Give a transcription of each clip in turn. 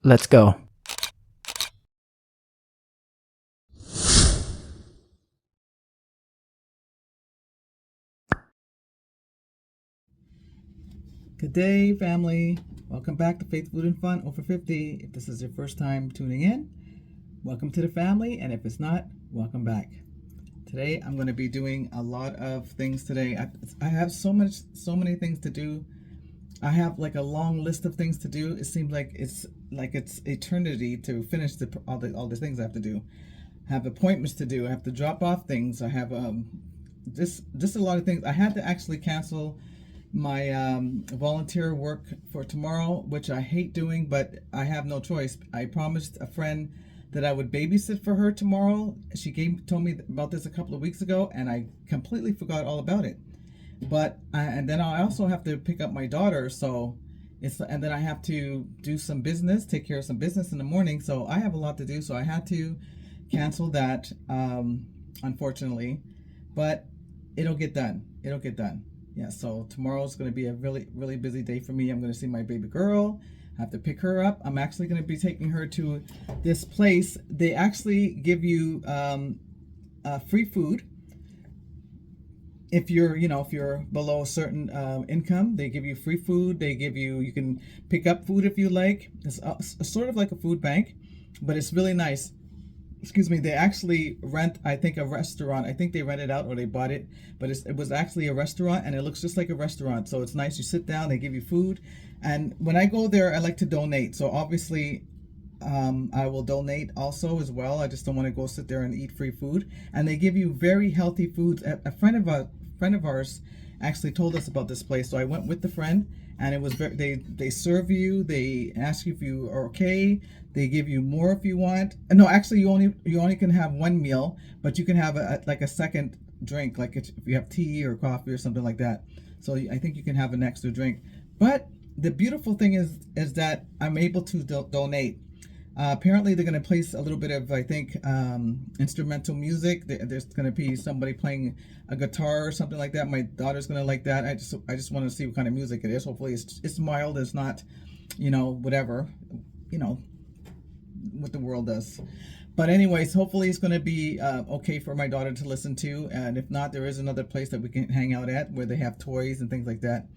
Let's go. Good day, family. Welcome back to Faith, Food, and Fun over 50. If this is your first time tuning in, welcome to the family. And if it's not, welcome back. Today, I'm going to be doing a lot of things today. I have so many things to do. I have like a long list of things to do. It seems like it's eternity to finish all the things I have to do. I have appointments to do. I have to drop off things. I have just a lot of things. I had to actually cancel my volunteer work for tomorrow, which I hate doing, but I have no choice. I promised a friend that I would babysit for her tomorrow. She told me about this a couple of weeks ago, and I completely forgot all about it. But and then I also have to pick up my daughter, and then I have to do some business, take care of some business in the morning. So I have a lot to do. So I had to cancel that, unfortunately, but it'll get done. It'll get done. Yeah, so tomorrow's going to be a really busy day for me. I'm going to see my baby girl. I have to pick her up. I'm actually going to be taking her to this place. They actually give you free food. If you're below a certain income, they give you free food. You can pick up food if you like. It's sort of like a food bank, but it's really nice. Excuse me, they actually rent, I think, a restaurant. I think they rent it out or they bought it, but it was actually a restaurant, and it looks just like a restaurant. So it's nice. You sit down, they give you food. And when I go there, I like to donate. So obviously, I will donate also as well. I just don't want to go sit there and eat free food. And they give you very healthy foods. A friend of ours actually told us about this place. So I went with the friend, and it was they serve you, they ask you if you are okay, they give you more if you want. No, actually you only can have one meal, but you can have a second drink, like if you have tea or coffee or something like that. So I think you can have an extra drink. But the beautiful thing is that I'm able to donate. Apparently they're going to place a little bit of, I think, instrumental music. There's going to be somebody playing a guitar or something like that. My daughter's going to like that. I just want to see what kind of music it is. Hopefully it's mild. It's not, whatever, what the world does. But anyways, hopefully it's going to be okay for my daughter to listen to. And if not, there is another place that we can hang out at where they have toys and things like that.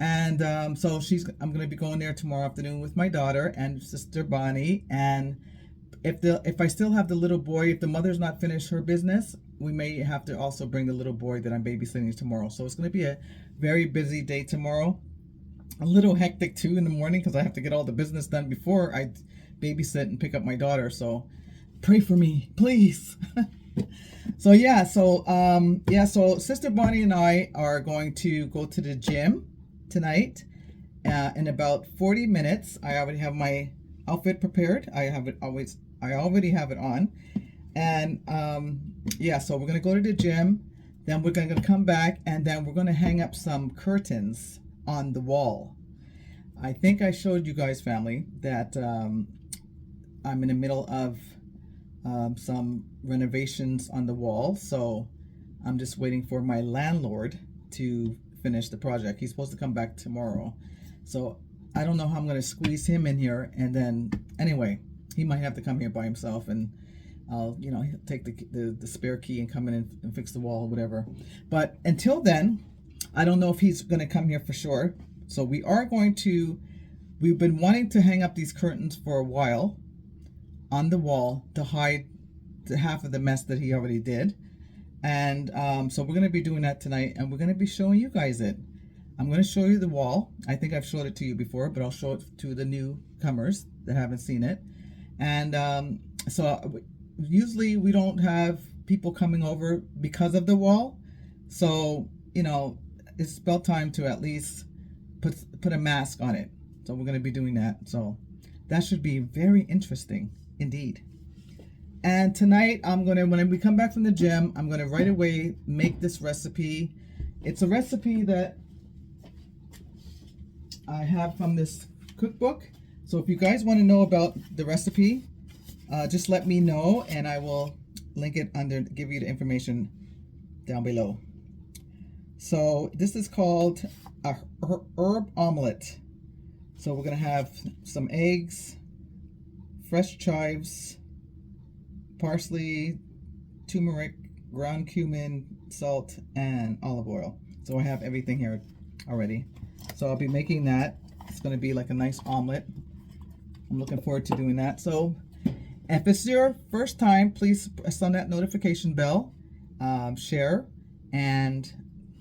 And so I'm going to be going there tomorrow afternoon with my daughter and Sister Bonnie. And if I still have the little boy, if the mother's not finished her business, we may have to also bring the little boy that I'm babysitting tomorrow. So it's going to be a very busy day tomorrow. A little hectic too in the morning because I have to get all the business done before I babysit and pick up my daughter. So pray for me, please. So Sister Bonnie and I are going to go to the gym tonight in about 40 minutes. I already have my outfit prepared. I already have it on. And so we're going to go to the gym, then we're going to come back, and then we're going to hang up some curtains on the wall. I think I showed you guys, family, that I'm in the middle of some renovations on the wall. So I'm just waiting for my landlord to finish the project. He's supposed to come back tomorrow. So I don't know how I'm going to squeeze him in here. And then anyway, he might have to come here by himself, and I'll, he'll take the spare key and come in and fix the wall or whatever. But until then, I don't know if he's going to come here for sure. So we've been wanting to hang up these curtains for a while on the wall to hide the half of the mess that he already did. And so we're going to be doing that tonight, and we're going to be showing you guys it. I'm going to show you the wall. I think I've showed it to you before, but I'll show it to the newcomers that haven't seen it. And so usually we don't have people coming over because of the wall. So, it's about time to at least put a mask on it. So we're going to be doing that. So that should be very interesting indeed. And tonight, when we come back from the gym, I'm going to right away make this recipe. It's a recipe that I have from this cookbook. So if you guys want to know about the recipe, just let me know, and I will link it give you the information down below. So this is called a herb omelet. So we're going to have some eggs, fresh chives, parsley, turmeric, ground cumin, salt, and olive oil. So I have everything here already. So I'll be making that. It's going to be like a nice omelet. I'm looking forward to doing that. So if it's your first time, please press on that notification bell, share, and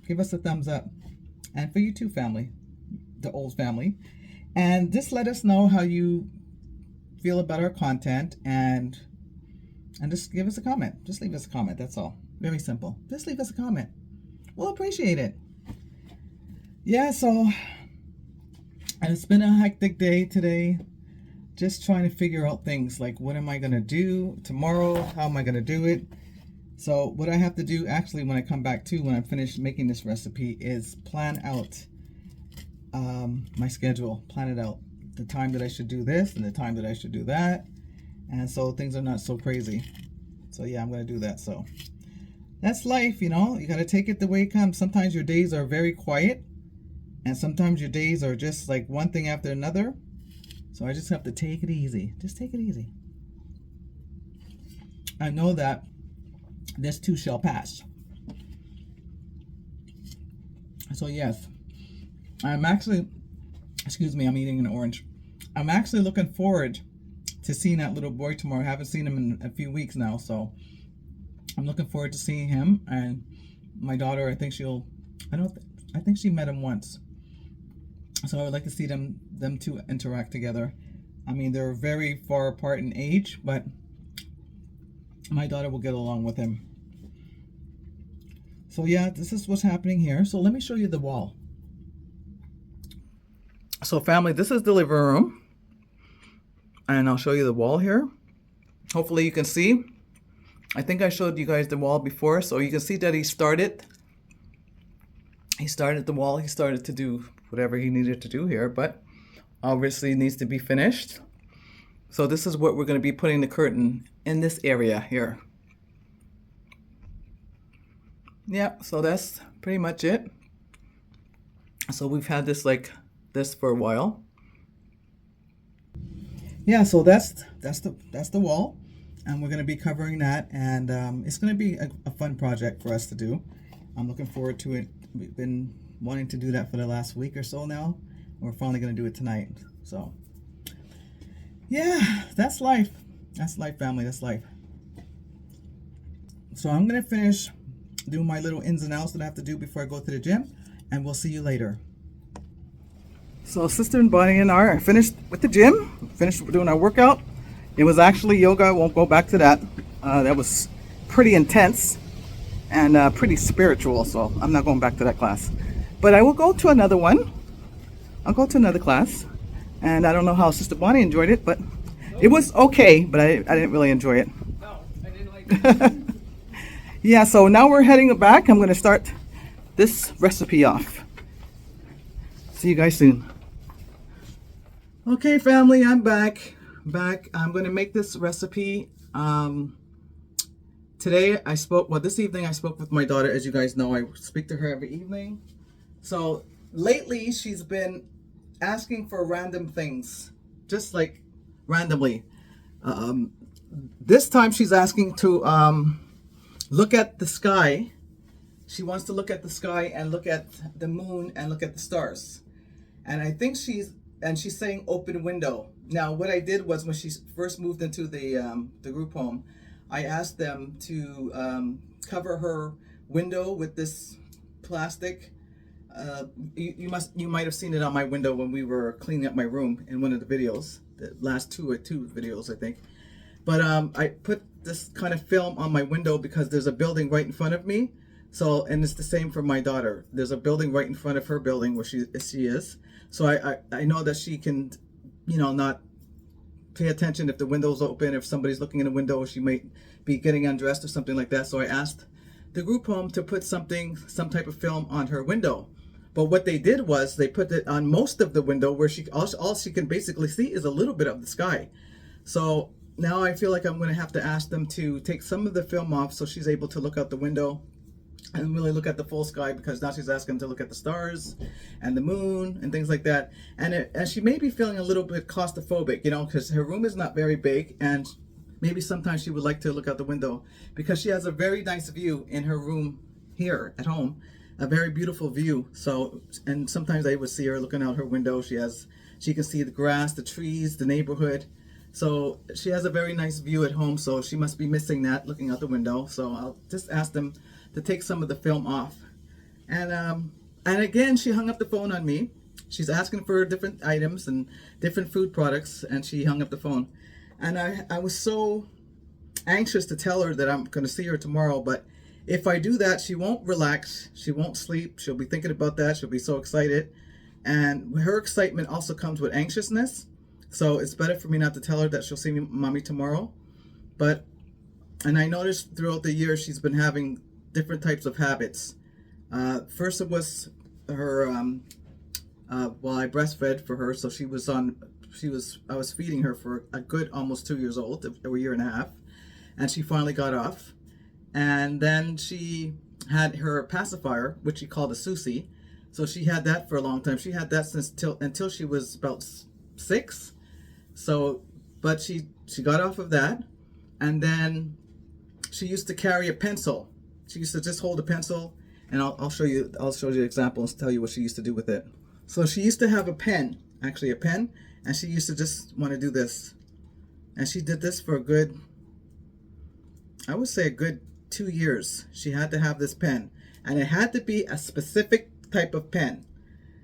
give us a thumbs up. And for you too, family, the old family. And just let us know how you feel about our content, and just give us a comment. Just leave us a comment, that's all. Very simple. Just leave us a comment. We'll appreciate it. Yeah, so it's been a hectic day today. Just trying to figure out things like, what am I going to do tomorrow? How am I going to do it? So what I have to do actually when I come back to, when I'm finished making this recipe, is plan out my schedule. Plan it out. The time that I should do this and the time that I should do that. And so things are not so crazy. So yeah, I'm going to do that. So that's life, you know. You got to take it the way it comes. Sometimes your days are very quiet. And sometimes your days are just like one thing after another. So I just have to take it easy. Just take it easy. I know that this too shall pass. So yes, I'm actually, excuse me, I'm eating an orange. I'm actually looking forward to seeing that little boy tomorrow. I haven't seen him in a few weeks now, so I'm looking forward to seeing him. And my daughter, I think she'll, I think she met him once. So I would like to see them two interact together. I mean, they're very far apart in age, but my daughter will get along with him. So yeah, this is what's happening here. So let me show you the wall. So family, this is the living room. And I'll show you the wall here. Hopefully you can see. I think I showed you guys the wall before, so you can see that he started the wall. He started to do whatever he needed to do here, but obviously needs to be finished. So this is what we're going to be putting the curtain in this area here. Yeah, so that's pretty much it. So we've had this like this for a while. Yeah, so that's the wall, and we're going to be covering that, and it's going to be a fun project for us to do. I'm looking forward to it. We've been wanting to do that for the last week or so now. We're finally going to do it tonight. So yeah, that's life. That's life, family. That's life. So I'm going to finish doing my little ins and outs that I have to do before I go to the gym, and we'll see you later. So Sister and Bonnie and I are finished with the gym, finished doing our workout. It was actually yoga. I won't go back to that. That was pretty intense and pretty spiritual, so I'm not going back to that class. But I will go to another one. I'll go to another class. And I don't know how Sister Bonnie enjoyed it, but it was okay, but I didn't really enjoy it. No, I didn't like it. Yeah, so now we're heading back. I'm going to start this recipe off. See you guys soon. Okay, family, I'm back. I'm going to make this recipe. Today this evening I spoke with my daughter. As you guys know, I speak to her every evening. So lately she's been asking for random things, just like randomly. This time she's asking to look at the sky. She wants to look at the sky and look at the moon and look at the stars. And I think she's saying open window. Now what I did was, when she first moved into the group home, I asked them to cover her window with this plastic. You might have seen it on my window when we were cleaning up my room in one of the videos, the last two videos, I think. But I put this kind of film on my window because there's a building right in front of me. So, and it's the same for my daughter. There's a building right in front of her building where she is. So I know that she can, not pay attention if the window's open, if somebody's looking in the window, she might be getting undressed or something like that. So I asked the group home to put some type of film on her window. But what they did was they put it on most of the window, where all she can basically see is a little bit of the sky. So now I feel like I'm going to have to ask them to take some of the film off so she's able to look out the window and really look at the full sky, because now she's asking to look at the stars and the moon and things like that. And she may be feeling a little bit claustrophobic, you know, because her room is not very big, and maybe sometimes she would like to look out the window, because she has a very nice view in her room here at home, a very beautiful view. So, and sometimes I would see her looking out her window. She can see the grass, the trees, the neighborhood. So she has a very nice view at home, so she must be missing that, looking out the window. So I'll just ask them to take some of the film off. And again, she hung up the phone on me. She's asking for different items and different food products, and she hung up the phone. And I was so anxious to tell her that I'm going to see her tomorrow, but if I do that, she won't relax, she won't sleep, she'll be thinking about that, she'll be so excited. And her excitement also comes with anxiousness. So it's better for me not to tell her that she'll see mommy tomorrow. And I noticed throughout the year she's been having different types of habits. First it was her, well, I breastfed for her, so I was feeding her for a good almost 2 years old, or a year and a half, and she finally got off. And then she had her pacifier, which she called a Susie. So she had that for a long time. She had that until she was about 6. So, but she got off of that, and then she used to carry a pencil. She used to just hold a pencil, and I'll show you an example and tell you what she used to do with it. So she used to have a pen, actually a pen, and she used to just want to do this. And she did this for a good, I would say a good 2 years. She had to have this pen, and it had to be a specific type of pen.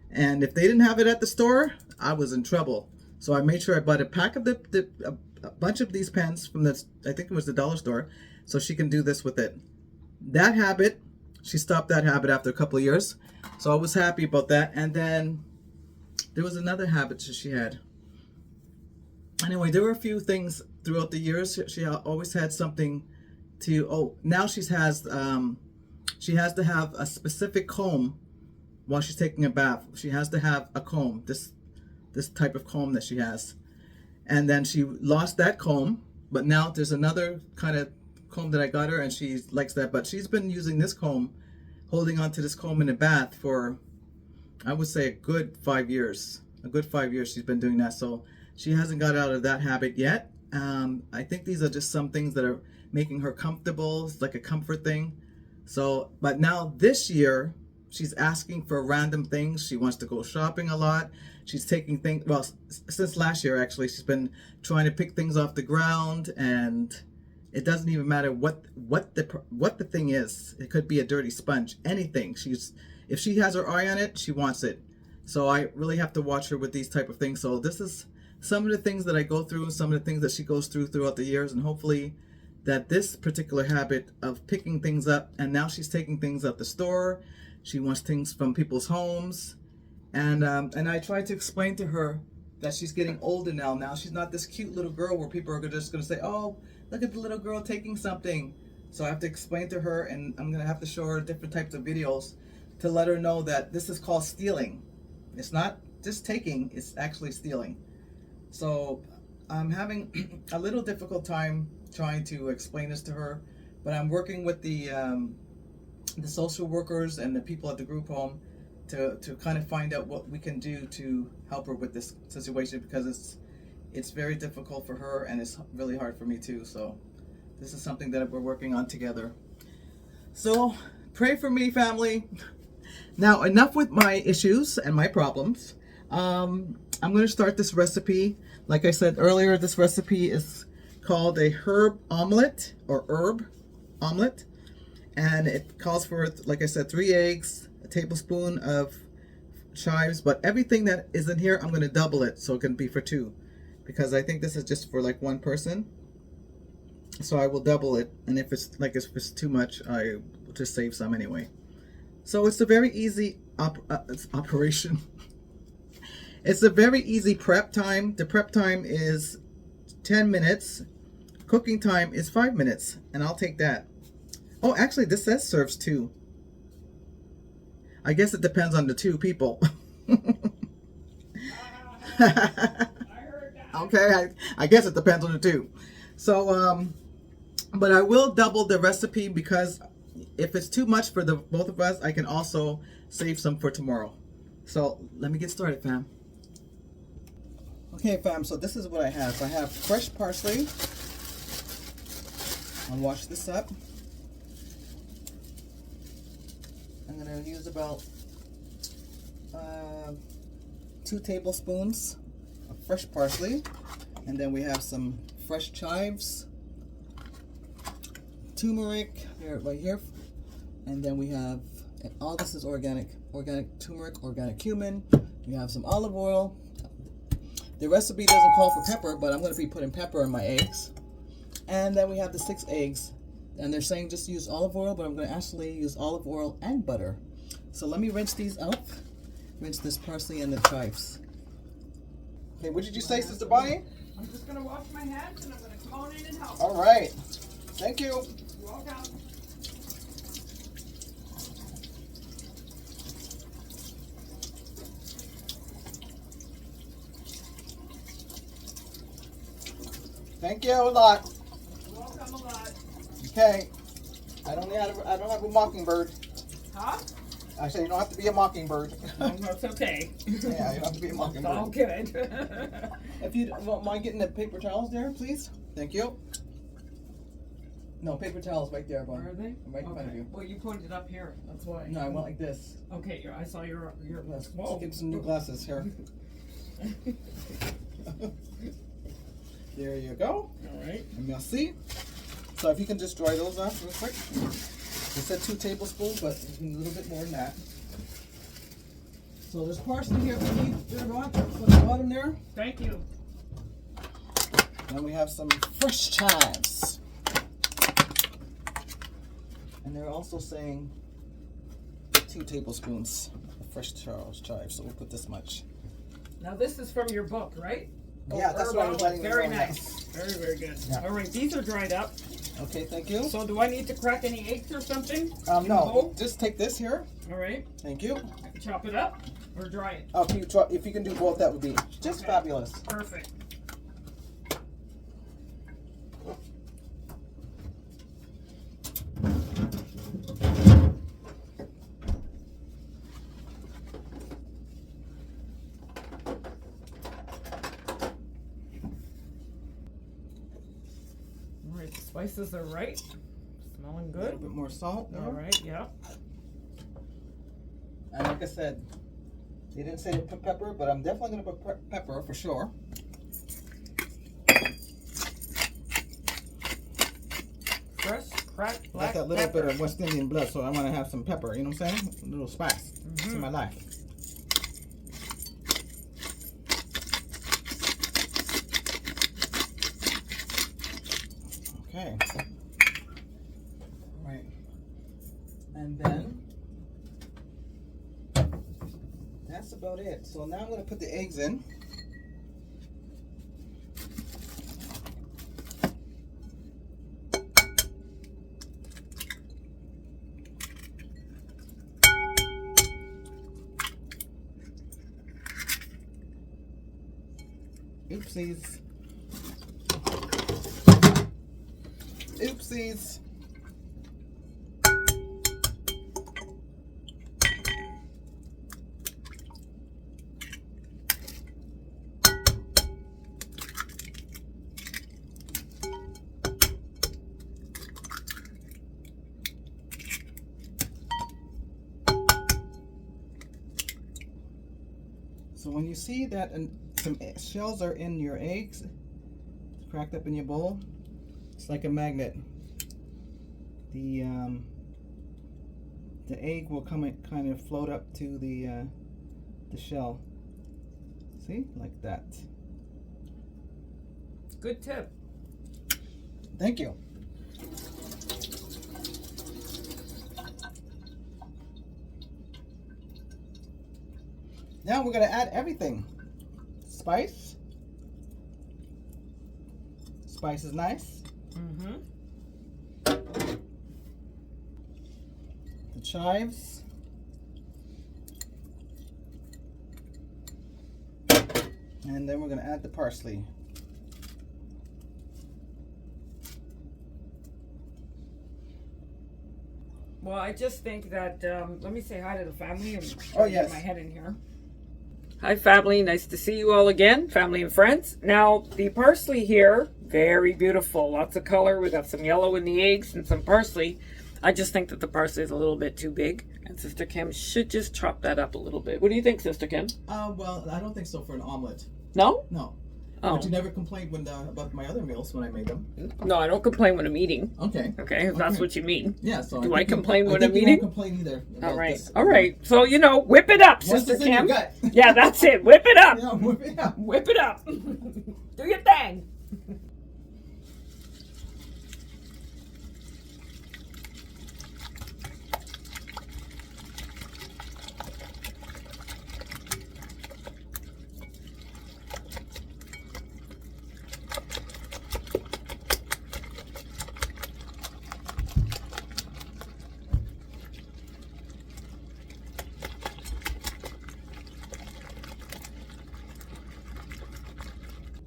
And if they didn't have it at the store, I was in trouble. So I made sure I bought a pack of a bunch of these pens from I think it was the dollar store, so she can do this with it. That habit, she stopped that habit after a couple of years. So I was happy about that. And then there was another habit that she had. Anyway, there were a few things throughout the years. She always had something to, now she has to have a specific comb while she's taking a bath. She has to have a comb, this type of comb that she has. And then she lost that comb, but now there's another kind of comb that I got her, and she likes that. But she's been using this comb, holding on to this comb in the bath for, I would say, a good 5 years. A good 5 years she's been doing that. So she hasn't got out of that habit yet. I think these are just some things that are making her comfortable. It's like a comfort thing. So, but now this year, she's asking for random things. She wants to go shopping a lot. She's taking things, well, since last year actually, she's been trying to pick things off the ground, and it doesn't even matter what the thing is. It could be a dirty sponge, anything. If she has her eye on it, she wants it. So I really have to watch her with these type of things. So this is some of the things that I go through, some of the things that she goes through throughout the years, and hopefully that this particular habit of picking things up, and now she's taking things at the store. She wants things from people's homes, and I tried to explain to her that she's getting older now. Now she's not this cute little girl where people are just going to say, "Oh, look at the little girl taking something." So I have to explain to her, and I'm going to have to show her different types of videos to let her know that this is called stealing. It's not just taking; it's actually stealing. So I'm having a little difficult time trying to explain this to her, but I'm working with the social workers and the people at the group home to kind of find out what we can do to help her with this situation, because it's very difficult for her, and it's really hard for me too. So this is something that we're working on together. So pray for me, family. Now, enough with my issues and my problems. I'm going to start this recipe. Like I said earlier, this recipe is called a herb omelet, or herb omelet. And it calls for, like I said, 3 eggs, a tablespoon of chives, but everything that is in here, I'm going to double it so it can be for 2, because I think this is just for like 1 person. So I will double it, and if it's too much, I will just save some anyway. So it's a very easy operation. It's a very easy prep time. The prep time is 10 minutes. Cooking time is 5 minutes, and I'll take that. Oh, actually, this says serves 2. I guess it depends on the 2 people. Okay, I guess it depends on the 2. So, but I will double the recipe, because if it's too much for the both of us, I can also save some for tomorrow. So let me get started, fam. Okay, fam, so this is what I have. I have fresh parsley. I'll wash this up. I'm gonna use about 2 tablespoons of fresh parsley. And then we have some fresh chives, turmeric, right here. And then we have, all this is organic turmeric, organic cumin. We have some olive oil. The recipe doesn't call for pepper, but I'm going to be putting pepper in my eggs. And then we have the 6 eggs. And they're saying just use olive oil, but I'm going to actually use olive oil and butter. So let me rinse these out. Rinse this parsley and the chives. Okay, what did you say, Sister Bonnie? I'm just going to wash my hands and I'm going to come on in and help. All right. Thank you. You're welcome. Thank you a lot. You're welcome a lot. Okay. I don't have a mockingbird. Huh? I said you don't have to be a mockingbird. Oh, that's okay. Yeah, you don't have to be a mockingbird. All good. If you don't mind getting the paper towels there, please. Thank you. No, paper towels right there, Bon. Are they? Right in front of you. Well, you pointed up here. That's why. No, I went like this. Okay, I saw your Let's whoa. get some new glasses here. There you go. All right. Merci. So if you can just dry those off real quick. It said 2 tablespoons, but a little bit more than that. So there's parsley here we need there, Bon, for the bottom there. Thank you. Then we have some fresh chives. And they're also saying 2 tablespoons of fresh chives. So we'll put this much. Now this is from your book, right? Yeah, that's what I was letting you Very know, nice. Very, very good. Yeah. All right, these are dried up. Okay, thank you. So do I need to crack any eggs or something? No, In the bowl? just take this here. All right. Thank you. Chop it up or dry it? Oh, if you can do both, that would be just Okay. fabulous. Perfect. All right, the spices are right. Smelling A little good. bit more salt. All right, yeah. And like I said, they didn't say to put pepper, but I'm definitely going to put pepper for sure. Fresh cracked I black got that little pepper. bit of West Indian blood, so I want to have some pepper. You know what I'm saying? A little spice to my life. Okay. All right. And then that's about it. So now I'm going to put the eggs in. Oopsies. Oopsies. So when you see that some shells are in your eggs, cracked up in your bowl, it's like a magnet. The egg will kind of float up to the shell. See, like that. Good tip. Thank you. Now we're going to add everything. Spice. Spice is nice. Mm-hmm. The chives. And then we're going to add the parsley. Well, I just think that, let me say hi to the family and Oh, yes. get my head in here. Hi, family. Nice to see you all again, family and friends. Now, the parsley here, very beautiful. Lots of color. We got some yellow in the eggs and some parsley. I just think that the parsley is a little bit too big, and Sister Kim should just chop that up a little bit. What do you think, Sister Kim? Well, I don't think so for an omelet. No? No. Oh. But you never complained about my other meals when I made them. No, I don't complain when I'm eating. Okay. Okay, if that's what you mean. Yeah, so Do I complain when I I'm think eating? You won't complain either. All right. This. All right. So, whip it up, Once Sister it's in your Kim. gut. Yeah, that's it. Whip it up. Yeah, whip it up. Whip it up. Do your thing.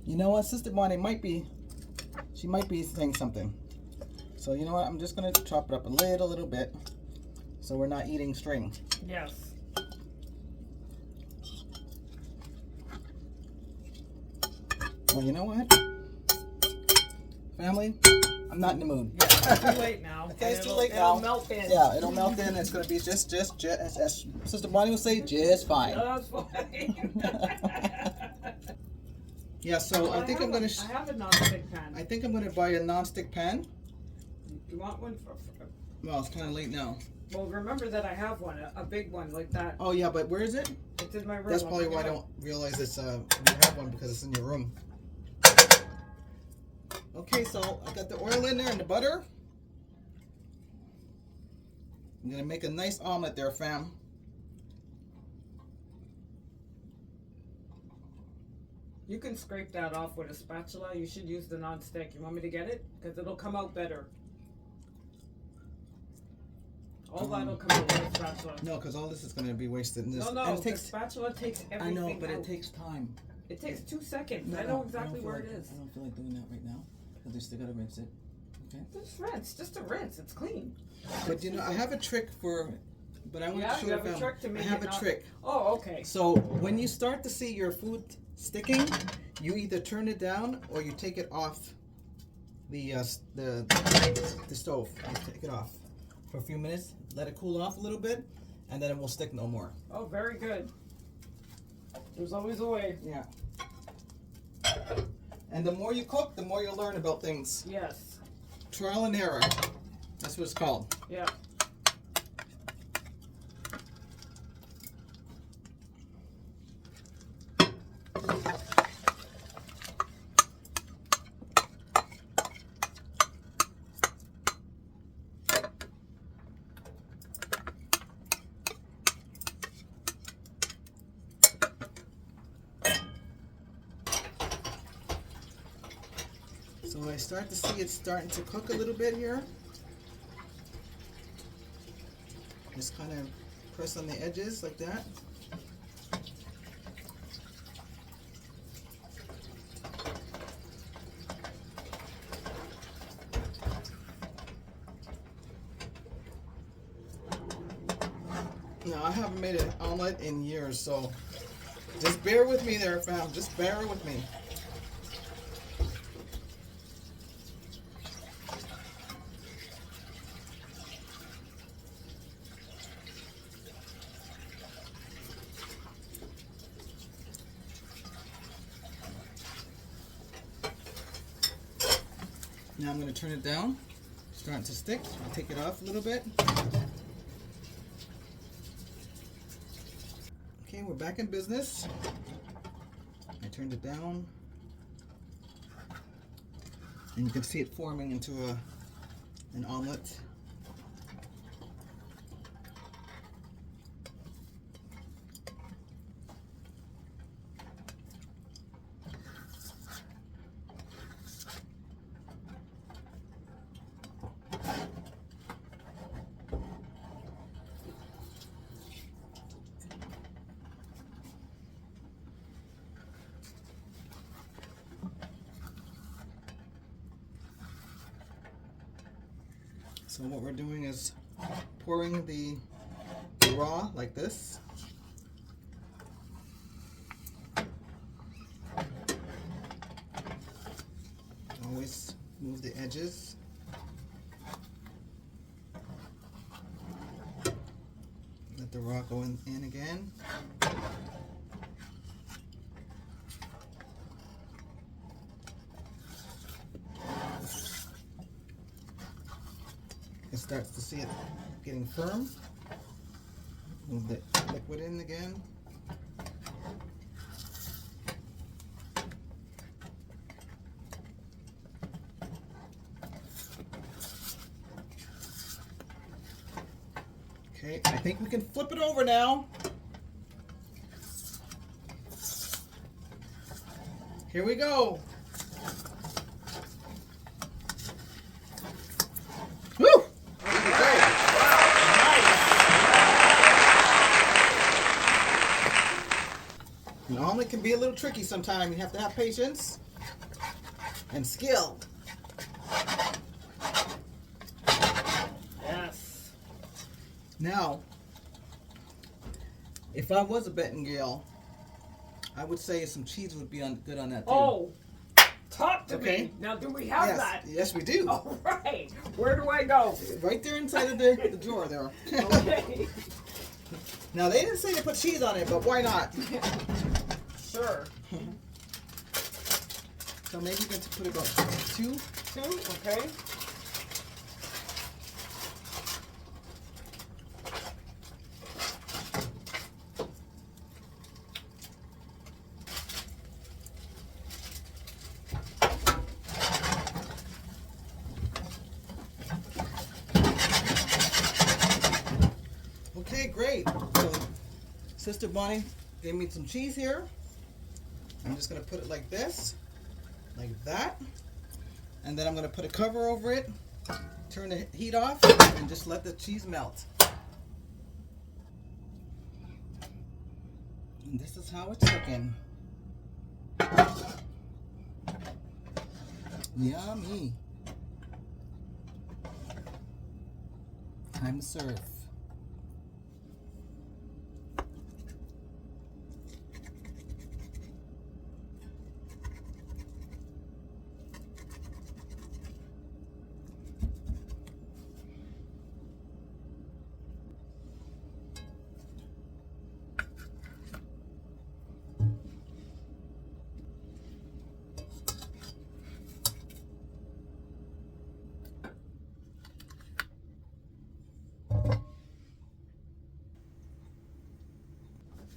You know what, Sister Bonnie she might be saying something. So you know what, I'm just gonna chop it up a little bit, so we're not eating string. Yes. Well, you know what, family, I'm not in the mood. Yeah, it's too late now. Okay, it's too late It'll now. melt in. Yeah, it'll melt in. It's gonna be just as Sister Bonnie will say, just fine. That's fine. Yeah, so Well, I think I'm gonna. I have a non-stick pan. I think I'm gonna buy a non-stick pan. You want one? Well, it's kind of late now. Well, remember that I have one, a big one like that. Oh yeah, but where is it? It's in my room. That's probably why I don't realize it's you have one, because it's in your room. Okay, so I got the oil in there and the butter. I'm gonna make a nice omelet there, fam. You can scrape that off with a spatula. You should use the non-stick. You want me to get it? Because it'll come out better. All that'll come out with a spatula. No, because all this is gonna be wasted. And No, and it the takes. spatula takes everything I know, but out. it takes time. It takes 2 seconds. No, I know exactly don't where feel it like, is. I don't feel like doing that right now, because they still gotta rinse it. Okay. Just rinse. Just a rinse. It's clean. But I have a trick for. But I want Yeah, to show you have them. a trick to make I have it a not- trick. Oh, okay. So when you start to see your food sticking, you either turn it down or you take it off the stove. You take it off for a few minutes, let it cool off a little bit, and then it will stick no more. Oh, very good. There's always a way. Yeah. And the more you cook, the more you'll learn about things. Yes. Trial and error. That's what it's called. Yeah. So I start to see it's starting to cook a little bit here. Just kind of press on the edges like that. Now, I haven't made an omelet in years, so just bear with me there, fam. Just bear with me. Now I'm going to turn it down. Starting to stick. I'll take it off a little bit. Okay, we're back in business. I turned it down. And you can see it forming into an omelet. So what we're doing is pouring the raw like this. Always move the edges. Let the raw go in again. It starts to see it getting firm. Move the liquid in again. Okay, I think we can flip it over now. Here we go. Woo! An omelet can be a little tricky sometimes. You have to have patience and skill. Yes. Now, if I was a betting gal, I would say some cheese would be good on that too. Oh, talk to Okay. me. Now, do we have yes, that? yes, we do. All right. Where do I go? Right there inside of the drawer there. Okay. Now, they didn't say to put cheese on it, but why not? Sure. So maybe you can put about two. Two? Okay. Okay, great. So, Sister Bonnie gave me some cheese here. I'm just going to put it like this, like that. And then I'm going to put a cover over it, turn the heat off, and just let the cheese melt. And this is how it's looking. Yummy. Time to serve.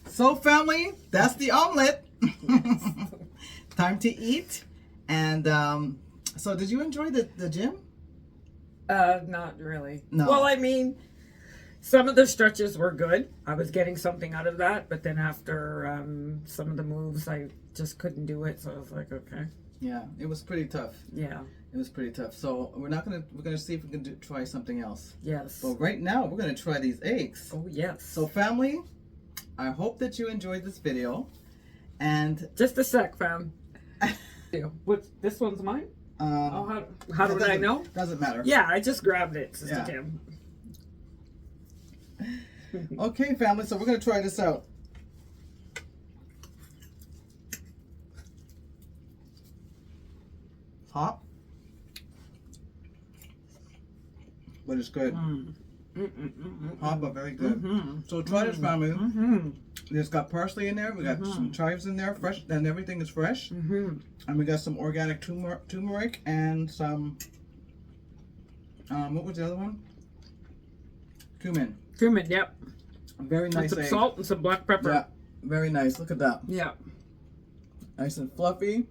So family, that's the omelet. Time to eat. And so did you enjoy the gym? Not really. No. Well, I mean, some of the stretches were good. I was getting something out of that, but then after some of the moves, I just couldn't do it. So I was like, okay. Yeah, it was pretty tough. Yeah. It was pretty tough. So we're gonna see if we can try something else. Yes. But right now we're gonna try these eggs. Oh, yes. So family, I hope that you enjoyed this video. And Just a sec, fam. What? This one's mine? How did I know? Doesn't matter. Yeah, I just grabbed it, Sister Yeah. Kim. Okay, family. So we're gonna try this out. Hot, but it's good. Hot, but very good. So try this, family. It's got parsley in there. We got some chives in there, fresh, and everything is fresh. And we got some organic turmeric and some. What was the other one? Cumin. Cumin, yep. Very nice. And some egg. salt and some black pepper. Yeah, very nice. Look at that. Yeah. Nice and fluffy.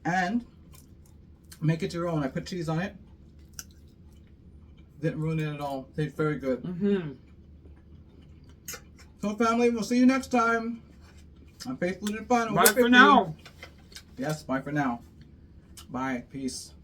And make it your own. I put cheese on it. Didn't ruin it at all. Tastes very good. So family, we'll see you next time on Faithful and Fun. Bye for now. Yes, bye for now. Bye. Peace.